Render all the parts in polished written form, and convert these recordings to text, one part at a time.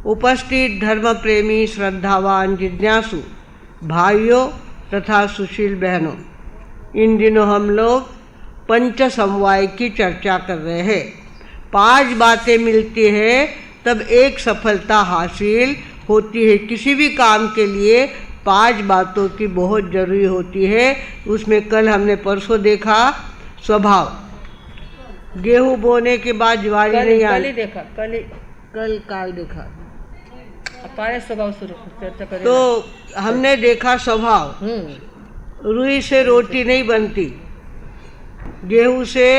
उपस्थित धर्म प्रेमी, श्रद्धावान, जिज्ञासु भाइयों तथा सुशील बहनों, इन दिनों हम लोग पंच समवाय की चर्चा कर रहे हैं। 5 बातें मिलती है तब एक सफलता हासिल होती है। किसी भी काम के लिए 5 बातों की बहुत ज़रूरी होती है। उसमें कल हमने परसों देखा स्वभाव, गेहूँ बोने के बाद ज्वारी नहीं आई, कल काल देखा स्वभाव चर्चा करें। तो हमने देखा स्वभाव, रुई से रोटी नहीं बनती, गेहूँ से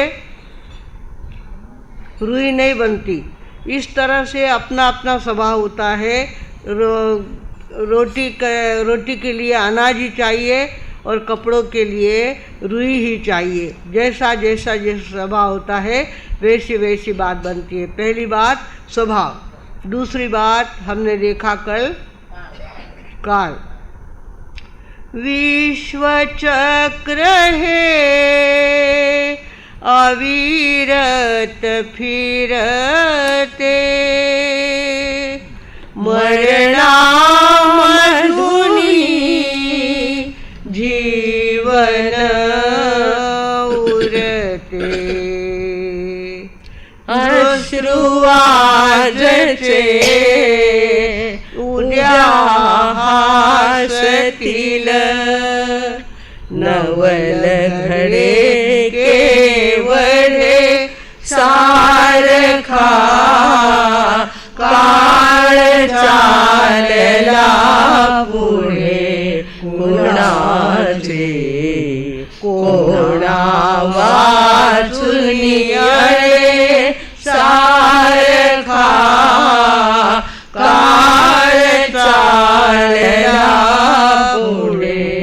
रुई नहीं बनती। इस तरह से अपना अपना स्वभाव होता है। रोटी के लिए अनाज ही चाहिए और कपड़ों के लिए रुई ही चाहिए। जैसा जैसा स्वभाव होता है वैसी वैसी बात बनती है। पहली बात स्वभाव। दूसरी बात हमने देखा कल काल। विश्व चक्र है अविरत फिरते, मरना मधुनी जीवन उरते, अश्रुआजचे उद्या हासतील, नवल घडे केवढे सारखा, काळ चालला पुढे कुणाचे, कोणा वाचुनी अळे सारखा, काळ चालला पुढे,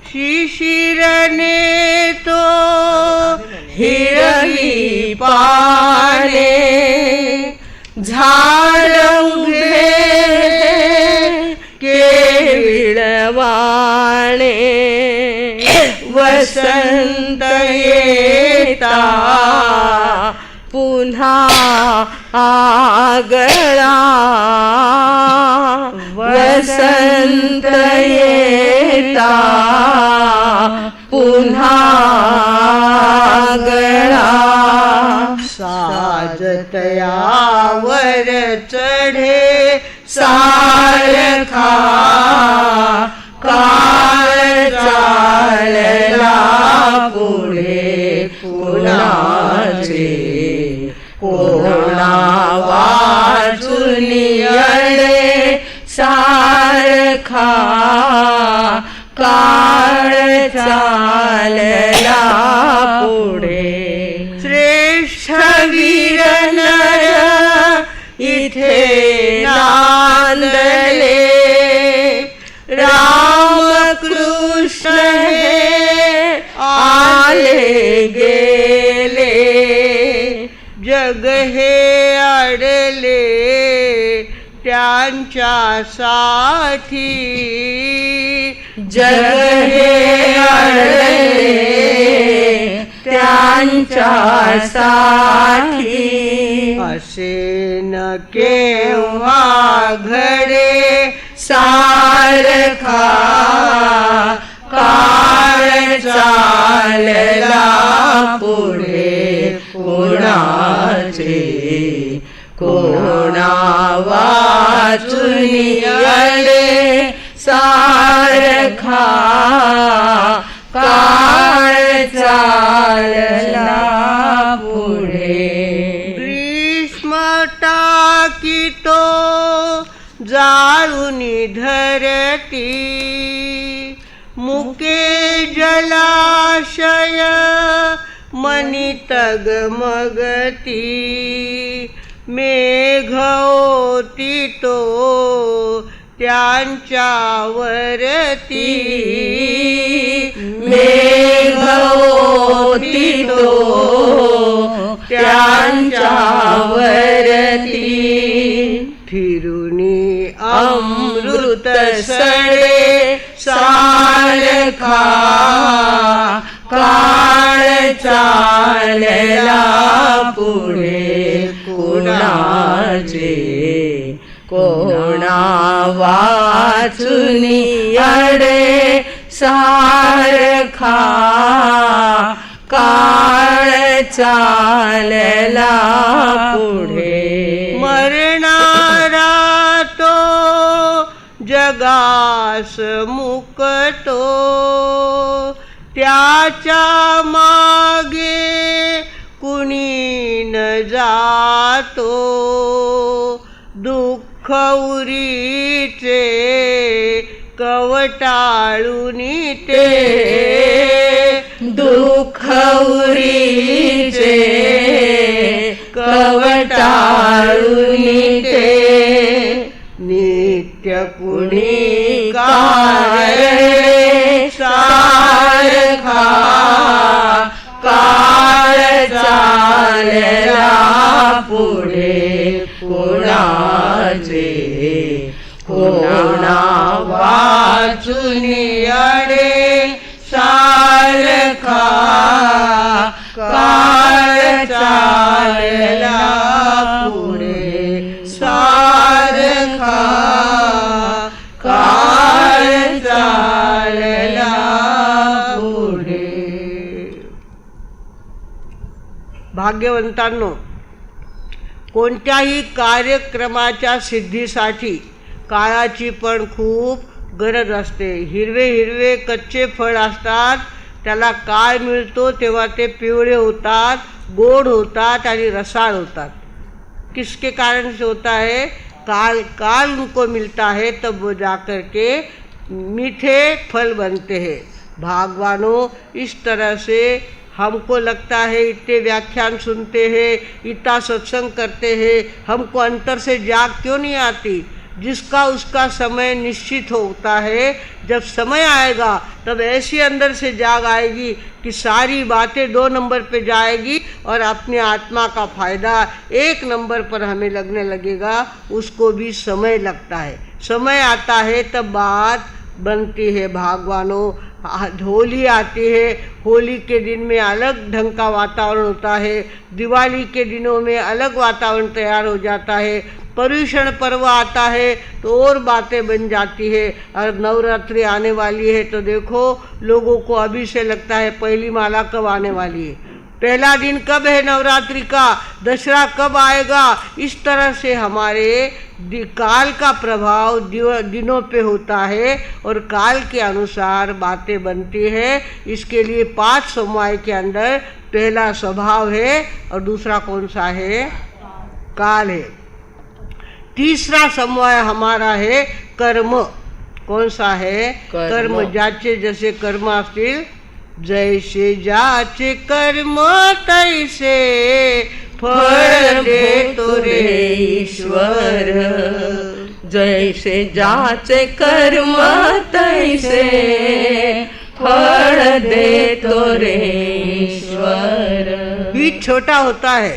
शिशिरने तो हिरवी पाने, झाड उभे केविळवाणे, वसंत येता पुन्हा आगळा, वसंत येता पुन्हा आगळा, साजतयावर चढे सारखा, काळ चालला पुढे कुणाचे, कोणा वाचुनी अळे सारखा, काळ चालला पुढे, श्रेष्ठ वीर नर इथे नांदले, रामकृष्ण हे आले गेले, जग हे अडले त्यांच्यासाठी, जग हे अडले त्यांच्यासाठी, असे न केव्हा घडे सारखा, काळ चालला पुढे कुणाचे, कोणा वाचुनी अळे सारखा, काळ चालला पुढे, ग्रीष्म टाकीतो जाळुनी धरती, मुके जलाशय मनी तगमगती, मेघ ओतीतो त्यांच्यावरती, मेघ ओतीतो त्यांच्यावरती, फिरुनी अमृत सळे सारखा, काळ चालला पुढे कुणाचे, कोणा वाचुनी अडे सारखा काळ चालला पुढे मरणारा तो जगास मुकतो त्याच्या मागे कुणी न जातो दुःख उरीचे कवटाळून ते दुःख उरीचे कवटाळून ते नित्य कुणी काळे सारखा काळ चालला पुढे कोणाचे कोणा वाचुनी अडे सारखा काळ चालला पुढे सारखा काळ चालला पुढे. भाग्यवंतांनो, कोणत्याही कार्यक्रमाच्या सिद्धीसाठी काळाची पण खूप गरज असते. हिरवे हिरवे कच्चे फळ असतात, त्याला काळ मिळतो तेव्हा ते पिवळे होतात, गोड होतात आणि रसाळ होतात. किसके कारण से होता है? काल उनको मिलता है तब वो जाकर के मीठे फल बनते हैं. भागवानों, इस तरह से हमको लगता है इतने व्याख्यान सुनते हैं, इतना सत्संग करते हैं, हमको अंतर से जाग क्यों नहीं आती? जिसका उसका समय निश्चित होता है. जब समय आएगा तब ऐसी अंदर से जाग आएगी कि सारी बातें 2 नंबर पे जाएगी और अपने आत्मा का फायदा 1 नंबर पर हमें लगने लगेगा. उसको भी समय लगता है. समय आता है तब बात बनती है. भागवानों, होली आती है, होली के दिन में अलग ढंग का वातावरण होता है, दिवाली के दिनों में अलग वातावरण तैयार हो जाता है, पर्युषण पर्व आता है तो और बातें बन जाती है. और नवरात्रि आने वाली है तो देखो, लोगों को अभी से लगता है पहली माला कब आने वाली है, पहला दिन कब है नवरात्रि का, दशहरा कब आएगा. इस तरह से हमारे काल का प्रभाव दिनों पे होता है और काल के अनुसार बातें बनती है. इसके लिए 5 समवाय के अंदर पहला स्वभाव है और दूसरा कौन सा है? काल है. तीसरा समवाय हमारा है कर्म. कौन सा है? कर्म. ज्याचे जसे कर्म असतील, जैसे ज्याचे कर्म तैसे फळ देतो रे ईश्वर. जैसे ज्याचे कर्म तैसे फळ देतो रे ईश्वर. बीज छोटा होता है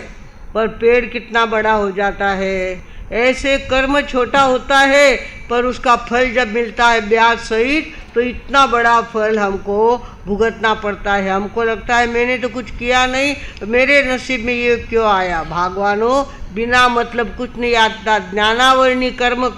पर पेड़ कितना बड़ा हो जाता है. ऐसे कर्म छोटा होता है पर उसका फल जब मिलता है ब्याज सहित तो इतना बड़ा फल हमको भुगतना पड़ता है. हमको लगता है मैंने तो कुछ किया नहीं, मेरे नसीब में ये क्यों आया. भागवानों, बिना मतलब कुछ नहीं आता. ज्ञानावरणी कर्म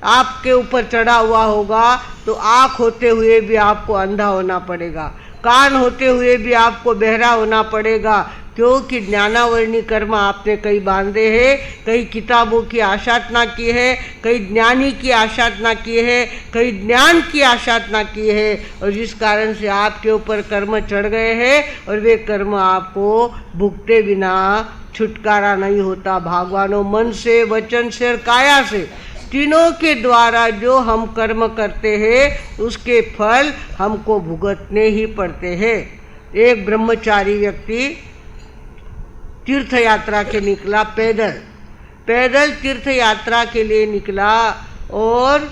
आपके ऊपर चढ़ा हुआ होगा तो आँख होते हुए भी आपको अंधा होना पड़ेगा, कान होते हुए भी आपको बहरा होना पड़ेगा. क्योंकि ज्ञानावरणी कर्म आपने कई बांधे हैं, कई किताबों की आशाधना की है, कई ज्ञानी की आशाधना की है, कई ज्ञान की आशाधना की है और जिस कारण से आपके ऊपर कर्म चढ़ गए हैं और वे कर्म आपको भुगते बिना छुटकारा नहीं होता. भागवानों, मन से, वचन से और काया से, तीनों के द्वारा जो हम कर्म करते हैं उसके फल हमको भुगतने ही पड़ते हैं. एक ब्रह्मचारी व्यक्ति तीर्थ यात्रा के निकला, पैदल तीर्थ यात्रा के लिए निकला और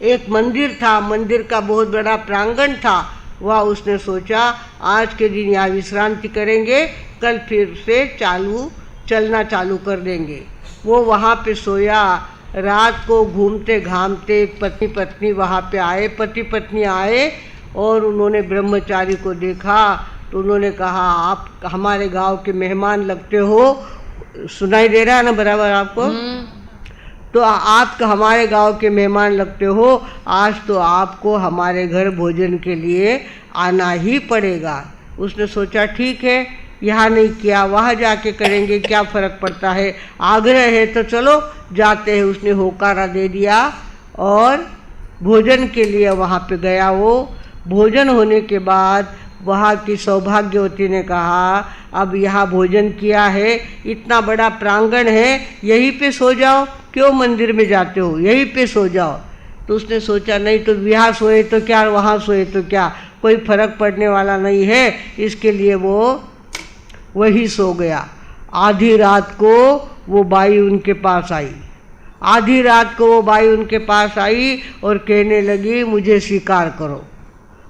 एक मंदिर था, मंदिर का बहुत बड़ा प्रांगण था. वह उसने सोचा आज के दिन यहाँ विश्रांति करेंगे, कल फिर से चलना चालू कर देंगे. वो वहाँ पे सोया. रात को घूमते घामते पति पत्नी वहाँ पे आए. पति पत्नी आए और उन्होंने ब्रह्मचारी को देखा तो उन्होंने कहा, आप हमारे गांव के मेहमान लगते हो. सुनाई दे रहा है ना बराबर आपको? तो आप हमारे गांव के मेहमान लगते हो, आज तो आपको हमारे घर भोजन के लिए आना ही पड़ेगा। उसने सोचा ठीक है, यहाँ नहीं किया वहाँ जाके करेंगे, क्या फ़र्क पड़ता है, आग्रह है तो चलो जाते हैं। उसने होकारा दे दिया और भोजन के लिए वहाँ पे गया। वो भोजन होने के बाद वहाँ की सौभाग्यवती ने कहा, अब यहाँ भोजन किया है, इतना बड़ा प्रांगण है, यहीं पे सो जाओ, क्यों मंदिर में जाते हो, यहीं पे सो जाओ। तो उसने सोचा नहीं तो यहाँ सोए तो क्या, वहाँ सोए तो क्या, कोई फर्क पड़ने वाला नहीं है, इसके लिए वो वही सो गया। आधी रात को वो बाई उनके पास आई। आधी रात को वो बाई उनके पास आई और कहने लगी, मुझे स्वीकार करो,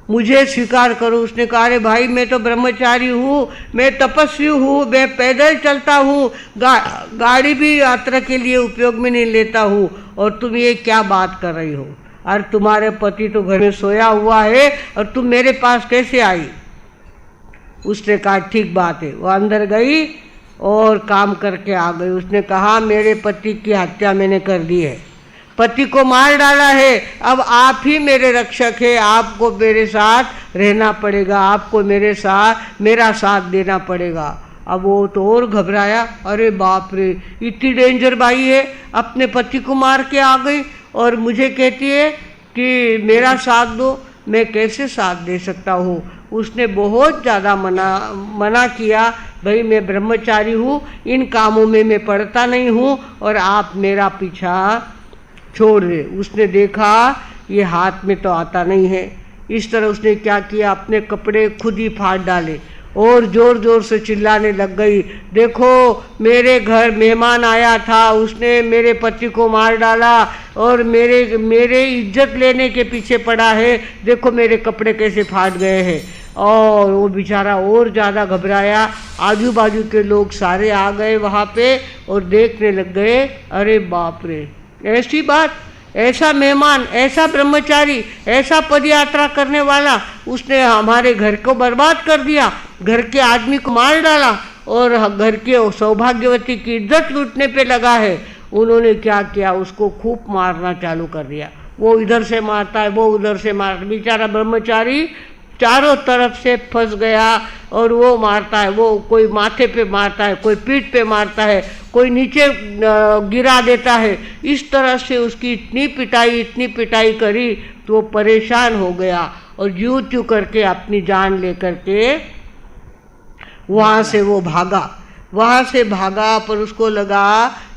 मुझे स्वीकार करो। उसने कहा, अरे भाई मैं तो ब्रह्मचारी हूँ, मैं तपस्वी हूँ, मैं पैदल चलता हूँ, गाड़ी भी यात्रा के लिए उपयोग में नहीं लेता हूँ, और तुम ये क्या बात कर रही हो, और तुम्हारे पति तो घर में सोया हुआ है और तुम मेरे पास कैसे आई। उसने कहा ठीक बात है। वो अंदर गई और काम करके आ गई। उसने कहा, मेरे पति की हत्या मैंने कर दी है, पति को मार डाला है, अब आप ही मेरे रक्षक हैं, आपको मेरे साथ रहना पड़ेगा, आपको मेरा साथ देना पड़ेगा। अब वो तो और घबराया, अरे बाप रे, इतनी डेंजर बाई है, अपने पति को मार के आ गई और मुझे कहती है कि मेरा साथ दो, मैं कैसे साथ दे सकता हूँ। उसने बहुत ज़्यादा मना किया, भाई मैं ब्रह्मचारी हूँ, इन कामों में मैं पड़ता नहीं हूँ और आप मेरा पीछा छोड़ दे। उसने देखा ये हाथ में तो आता नहीं है, इस तरह उसने क्या किया, अपने कपड़े खुद ही फाड़ डाले और ज़ोर ज़ोर से चिल्लाने लग गई, देखो मेरे घर मेहमान आया था, उसने मेरे पति को मार डाला और मेरे इज्जत लेने के पीछे पड़ा है, देखो मेरे कपड़े कैसे फाड़ गए हैं। और वो बेचारा और ज़्यादा घबराया। आजू बाजू के लोग सारे आ गए वहाँ पे और देखने लग गए, अरे बाप रे, ऐसी बात, ऐसा मेहमान, ऐसा ब्रह्मचारी, ऐसा पदयात्रा करने वाला, उसने हमारे घर को बर्बाद कर दिया, घर के आदमी को मार डाला और घर के सौभाग्यवती की इज्जत लूटने पे लगा है। उन्होंने क्या किया, उसको खूब मारना चालू कर दिया। वो इधर से मारता है, वो उधर से मारता, बेचारा ब्रह्मचारी चारों तरफ से फंस गया और वो मारता है, वो कोई माथे पे मारता है, कोई पीठ पे मारता है, कोई नीचे गिरा देता है। इस तरह से उसकी इतनी पिटाई करी तो वो परेशान हो गया और यूं त्यों करके अपनी जान लेकर के वहाँ से वो भागा। वहाँ से भागा पर उसको लगा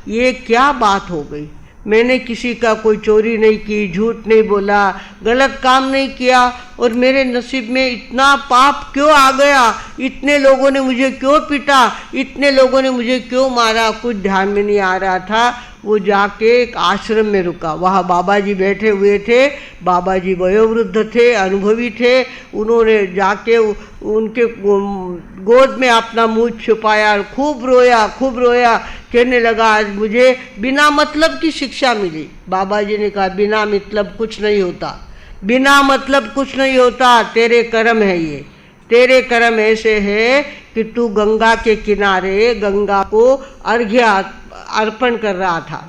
ये क्या बात हो गई, मैंने किसी का कोई चोरी नहीं की, झूठ नहीं बोला, गलत काम नहीं किया और मेरे नसीब में इतना पाप क्यों आ गया, इतने लोगों ने मुझे क्यों पीटा, इतने लोगों ने मुझे क्यों मारा, कुछ ध्यान में नहीं आ रहा था। वो जाके एक आश्रम में रुका, वहाँ बाबा जी बैठे हुए थे। बाबा जी वयोवृद्ध थे, अनुभवी थे। उन्होंने जाके उनके गोद में अपना मुँह छुपाया और खूब रोया। कहने लगा, आज मुझे बिना मतलब की शिक्षा मिली। बाबा जी ने कहा, बिना मतलब कुछ नहीं होता, बिना मतलब कुछ नहीं होता, तेरे कर्म है ये, तेरे कर्म ऐसे है कि तू गंगा के किनारे गंगा को अर्घ्य अर्पण कर रहा था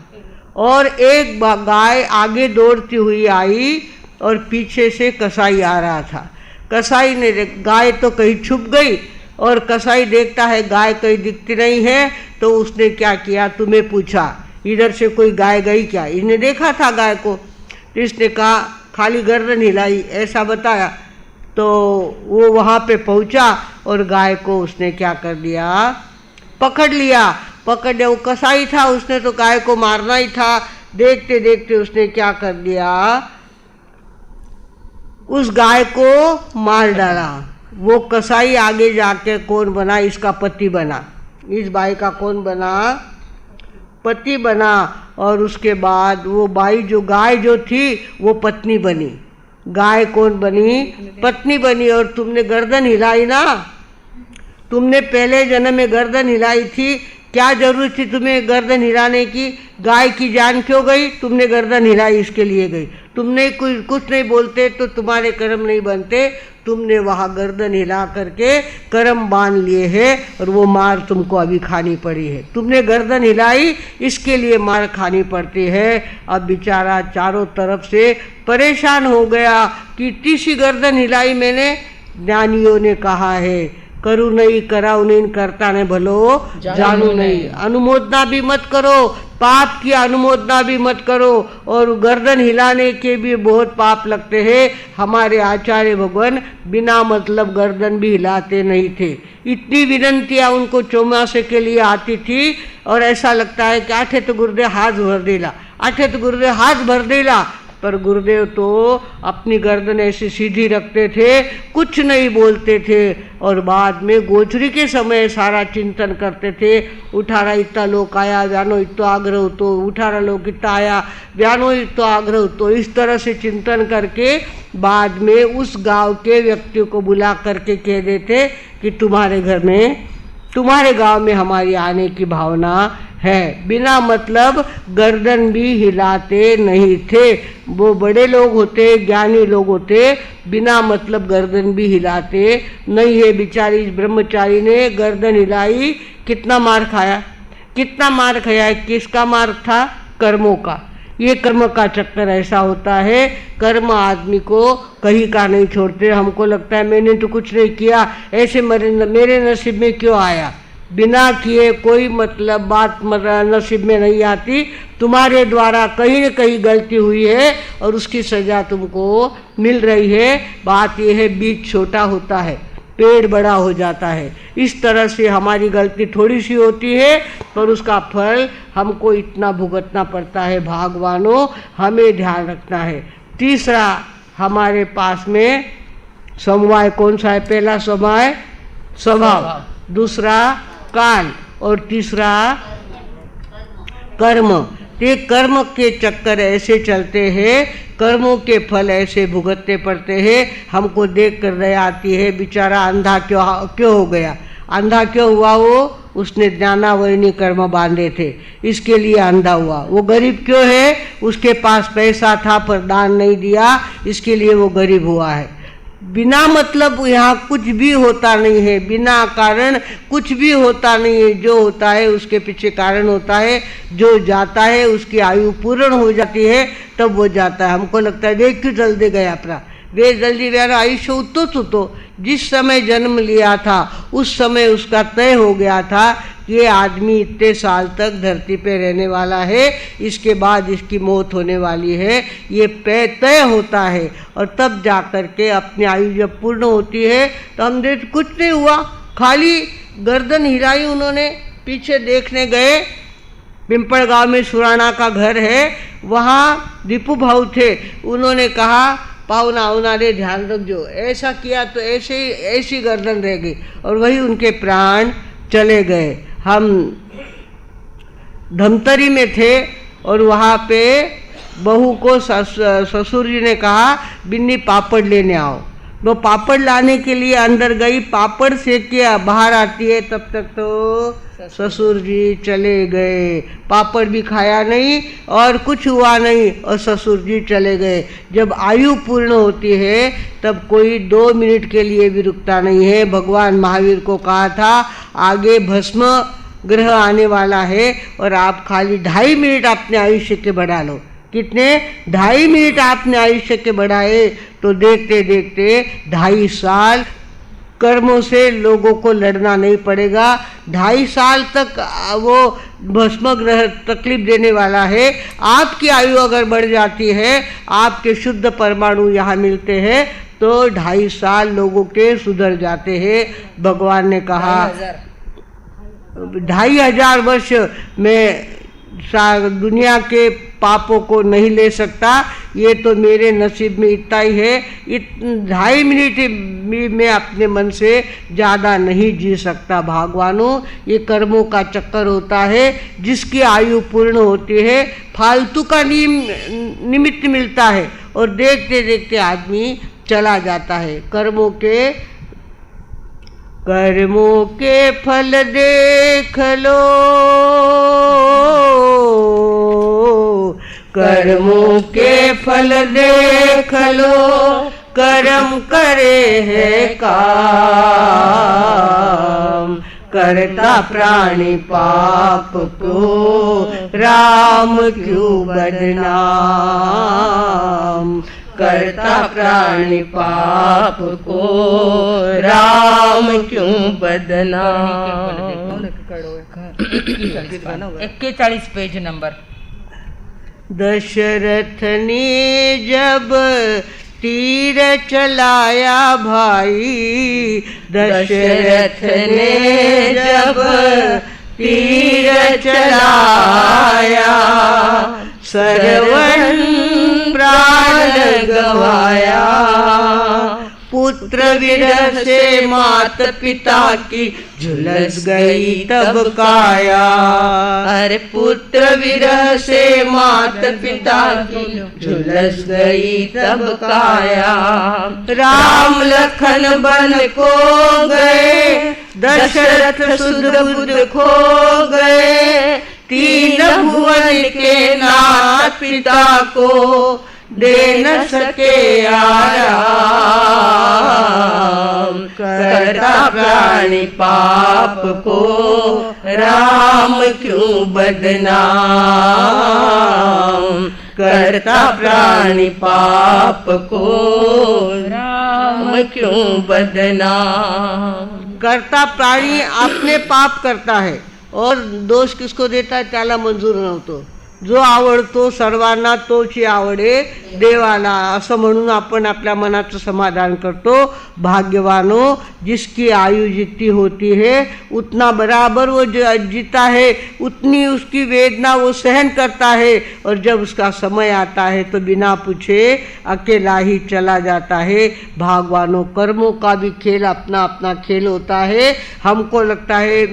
और एक गाय आगे दौड़ती हुई आई और पीछे से कसाई आ रहा था। कसाई ने गाय तो कहीं छुप गई और कसाई देखता है गाय कहीं दिखती नहीं है, तो उसने क्या किया, तुम्हें पूछा इधर से कोई गाय गई क्या। इसने देखा था गाय को, तो इसने कहा खाली गर्दन हिलाई, ऐसा बताया। तो वो वहाँ पे पहुँचा और गाय को उसने क्या कर दिया, पकड़ लिया। वो कसाई था, उसने तो गाय को मारना ही था। देखते देखते उसने क्या कर दिया, उस गाय को मार डाला। वो कसाई आगे जाके कौन बना, इसका पति बना, इस बाई का कौन बना, पति बना। और उसके बाद वो बाई जो गाय जो थी वो पत्नी बनी। गाय कौन बनी, पत्नी बनी। और तुमने गर्दन हिलाई ना, तुमने पहले जन्म में गर्दन हिलाई थी, क्या जरूरत थी तुम्हें गर्दन हिलाने की, गाय की जान क्यों गई, तुमने गर्दन हिलाई इसके लिए गई। तुमने कुछ नहीं बोलते तो तुम्हारे कर्म नहीं बनते, तुमने वहाँ गर्दन हिला करके कर्म बांध लिए हैं और वो मार तुमको अभी खानी पड़ी है। तुमने गर्दन हिलाई, इसके लिए मार खानी पड़ती है। अब बेचारा चारों तरफ से परेशान हो गया कि इतनी सी गर्दन हिलाई मैंने। ज्ञानियों ने कहा है, करू नहीं कराऊ नहीं, करता ने भलो जानू नहीं। अनुमोदना भी मत करो, पाप की अनुमोदना भी मत करो। और गर्दन हिलाने के भी बहुत पाप लगते हैं। हमारे आचार्य भगवान बिना मतलब गर्दन भी हिलाते नहीं थे। इतनी विनंतियाँ उनको चौमासे के लिए आती थी और ऐसा लगता है कि आठे तो गुरुदेव हाथ भर देला, आठे तो गुरुदेव हाथ भर देला। पर गुरुदेव तो अपनी गर्दन ऐसी सीधी रखते थे, कुछ नहीं बोलते थे। और बाद में गोचरी के समय सारा चिंतन करते थे। 18 इतना लोग आया, व्यानो इतो आग्रह तो 18 लोग इतना आया, व्यानो इतो आग्रह तो। इस तरह से चिंतन करके बाद में उस गांव के व्यक्तियों को बुला करके कह देते कि तुम्हारे घर में, तुम्हारे गांव में हमारी आने की भावना है। बिना मतलब गर्दन भी हिलाते नहीं थे। वो बड़े लोग होते, ज्ञानी लोग होते, बिना मतलब गर्दन भी हिलाते नहीं है। बेचारी इस ब्रह्मचारी ने गर्दन हिलाई, कितना मार खाया, कितना मार खाया। किसका मार था? कर्मों का। ये कर्म का चक्कर ऐसा होता है, कर्म आदमी को कहीं का नहीं छोड़ते। हमको लगता है मैंने तो कुछ नहीं किया, ऐसे मेरे नसीब में क्यों आया। बिना किए कोई मतलब बात नसीब में नहीं आती। तुम्हारे द्वारा कहीं न कहीं गलती हुई है और उसकी सजा तुमको मिल रही है। बात यह है, बीज छोटा होता है, पेड़ बड़ा हो जाता है। इस तरह से हमारी गलती थोड़ी सी होती है पर उसका फल हमको इतना भुगतना पड़ता है। भगवानों, हमें ध्यान रखना है। तीसरा हमारे पास में समवाय कौन सा है? पहला समवाय स्वभाव, दूसरा काल और तीसरा कर्म। ये कर्म के चक्कर ऐसे चलते हैं, कर्मों के फल ऐसे भुगतने पड़ते हैं। हमको देख कर दया आती है, बेचारा अंधा क्यों हो गया। अंधा क्यों हुआ? वो उसने ज्ञानावरणी कर्म बांधे थे, इसके लिए अंधा हुआ। वो गरीब क्यों है? उसके पास पैसा था पर दान नहीं दिया, इसके लिए वो गरीब हुआ है। बिना मतलब यहाँ कुछ भी होता नहीं है, बिना कारण कुछ भी होता नहीं है। जो होता है उसके पीछे कारण होता है। जो जाता है उसकी आयु पूर्ण हो जाती है तब वो जाता है। हमको लगता है वे क्यों जल्दी गया अपना, वे जल्दी व्यारा आयुष्य उतो जिस समय जन्म लिया था उस समय उसका तय हो गया था ये आदमी इतने साल तक धरती पे रहने वाला है, इसके बाद इसकी मौत होने वाली है। ये तय होता है और तब जा कर के अपनी आयु जब पूर्ण होती है तो हम देख कुछ नहीं हुआ, खाली गर्दन हिलाई। उन्होंने पीछे देखने गए, पिंपल गांव में सुराना का घर है, वहाँ दीपू भाऊ थे। उन्होंने कहा पाहुना उन्होंने ध्यान रखो, ऐसा किया तो ऐसी गर्दन रह गई और वही उनके प्राण चले गए। हम धमतरी में थे और वहाँ पे बहू को ससुर जी ने कहा बिन्नी पापड़ लेने आओ। वो पापड़ लाने के लिए अंदर गई, पापड़ सेक के बाहर आती है तब तक तो ससुर जी चले गए। पापड़ भी खाया नहीं और कुछ हुआ नहीं और ससुर जी चले गए। जब आयु पूर्ण होती है तब कोई 2 मिनट के लिए भी रुकता नहीं है। भगवान महावीर को कहा था आगे भस्म ग्रह आने वाला है और आप खाली 2.5 मिनट अपने आयुष्य के बढ़ा लो। कितने? 2.5 मिनट आपने आयुष्य के बढ़ाए तो देखते देखते 2.5 साल कर्मों से लोगों को लड़ना नहीं पड़ेगा। 2.5 साल तक वो भस्म ग्रह तकलीफ देने वाला है। आपकी आयु अगर बढ़ जाती है, आपके शुद्ध परमाणु यहाँ मिलते हैं तो 2.5 साल लोगों के सुधर जाते हैं। भगवान ने कहा 2,500 वर्ष में दुनिया के पापों को नहीं ले सकता, ये तो मेरे नसीब में इतना ही है। 2.5 मिनट में अपने मन से ज़्यादा नहीं जी सकता। भगवानों, ये कर्मों का चक्कर होता है। जिसकी आयु पूर्ण होती है फालतू का निमित्त मिलता है और देखते देखते आदमी चला जाता है। कर्मों के फल देख लो, कर्मों के फल देख लो, कर्म करे है काम, करता प्राणी पाप को राम क्यों बदनाम, करता प्राणी पाप को राम क्यों बदनाम। 41 पेज नंबर। दशरथ ने जब तीर चलाया भाई, दशरथ ने जब तीर चलाया, सरवन प्राण गवाया, पुत्र विरह से मात पिता की झुलस गई तब काया, अरे पुत्र विरह से मात पिता की झुलस गई तब काया, राम लखन बन को गए, दशरथ सुध बुध खो गए, तीन भुवन के नाथ पिता को दे न सके आराम, करता प्राणी पाप को राम क्यों बदनाम, करता प्राणी पाप को राम क्यों बदनाम। करता प्राणी अपने पाप करता है और दोष किसको देता है? त्याला मंजूर नव्हतो. जो आवडतो सर्वांना तोची आवडे देवाला, असं म्हणून आपण आपल्या मनाचं समाधान करतो. भाग्यवानो, जिसकी आयु जितनी होती है उतना बराबर वो जीता है, उतनी उसकी वेदना वो सहन करता है, और जब उसका समय आता है तो बिना पूछे अकेला ही चला जाता है. भाग्यवानों, कर्मों का भी खेल अपना अपना खेल होता है. हमको लगता है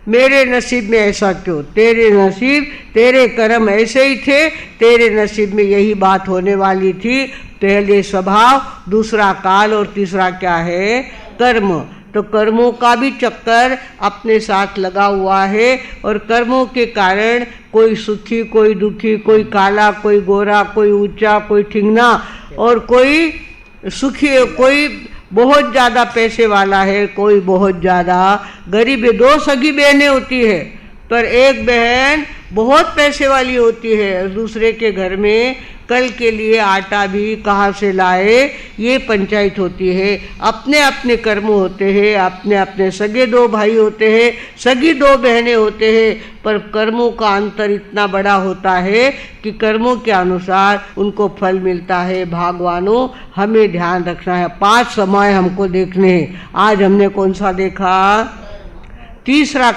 मेरे नसीब में ऐसा क्यों? तेरे नसीब, तेरे कर्म ऐसे ही थे, तेरे नसीब में यही बात होने वाली थी. पहले स्वभाव, दूसरा काल और तीसरा क्या है? कर्म. तो कर्मों का भी चक्कर अपने साथ लगा हुआ है, और कर्मों के कारण कोई सुखी, कोई दुखी, कोई काला, कोई गोरा, कोई ऊंचा, कोई ठिंगना, और कोई सुखी, कोई बहुत ज़्यादा पैसे वाला है, कोई बहुत ज़्यादा गरीब है. 2 सगी बहनें होती है, पर एक बहन बहुत पैसे वाली होती है, दूसरे के घर में कल के लिए आटा भी कहाँ से लाए, ये पंचायत होती है. अपने अपने कर्म होते हैं, अपने अपने सगे 2 भाई होते हैं, सगी 2 बहनें होते हैं, पर कर्मों का अंतर इतना बड़ा होता है कि कर्मों के अनुसार उनको फल मिलता है. भागवानों, हमें ध्यान रखना है. 5 समय हमको देखने हैं. आज हमने कौन सा देखा? तीसरा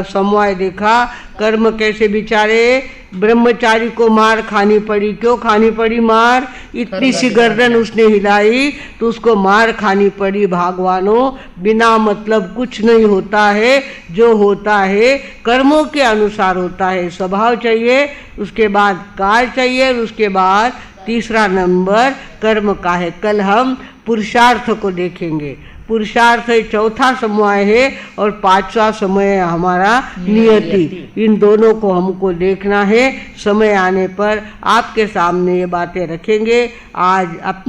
समवाय देखा. कर्म कैसे बिचारे ब्रह्मचारी को मार खानी पड़ी. क्यों खानी पड़ी मार? इतनी सी गर्दन उसने हिलाई तो उसको मार खानी पड़ी. भागवानों, बिना मतलब कुछ नहीं होता है. जो होता है कर्मों के अनुसार होता है. स्वभाव चाहिए, उसके बाद काल चाहिए, और उसके बाद तीसरा नंबर कर्म का है. कल हम पुरुषार्थ को देखेंगे. पुरुषार्थ 4था समवाय है, और 5वां समय है हमारा नियति. इन दोनों को हमको देखना है. समय आने पर आपके सामने ये बातें रखेंगे. आज अपना